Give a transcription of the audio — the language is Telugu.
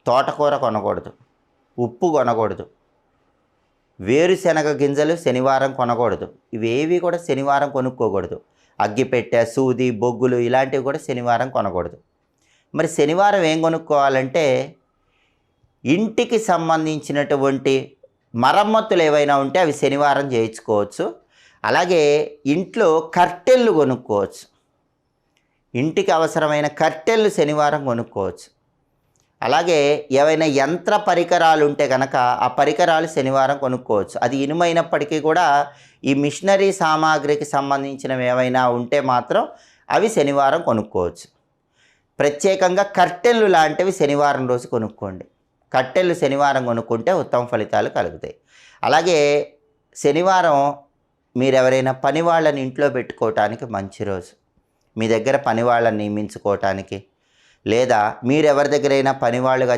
తోటకూర కొనకూడదు, ఉప్పు కొనకూడదు, వేరుశనగ గింజలు శనివారం కొనకూడదు. ఇవేవి కూడా శనివారం కొనుక్కోకూడదు. అగ్గిపెట్టె, సూది, బొగ్గులు ఇలాంటివి కూడా శనివారం కొనకూడదు. మరి శనివారం ఏం కొనుక్కోవాలంటే ఇంటికి సంబంధించినటువంటి మరమ్మతులు ఏవైనా ఉంటే అవి శనివారం చేయించుకోవచ్చు. అలాగే ఇంట్లో కర్టెన్లు కొనుక్కోవచ్చు. ఇంటికి అవసరమైన కర్టెన్లు శనివారం కొనుక్కోవచ్చు. అలాగే ఏవైనా యంత్ర పరికరాలు ఉంటే కనుక ఆ పరికరాలు శనివారం కొనుక్కోవచ్చు. అది ఇనుమైనప్పటికీ కూడా ఈ మిషనరీ సామాగ్రికి సంబంధించినవి ఏవైనా ఉంటే మాత్రం అవి శనివారం కొనుక్కోవచ్చు. ప్రత్యేకంగా కర్టెన్లు లాంటివి శనివారం రోజు కొనుక్కోండి. కర్టెన్లు శనివారం కొనుక్కుంటే ఉత్తమ ఫలితాలు కలుగుతాయి. అలాగే శనివారం మీరు ఎవరైనా పని వాళ్ళని ఇంట్లో పెట్టుకోవటానికి మంచి రోజు. మీ దగ్గర పని వాళ్ళని నియమించుకోవటానికి, లేదా మీరు ఎవరి దగ్గరైనా పనివాళ్ళుగా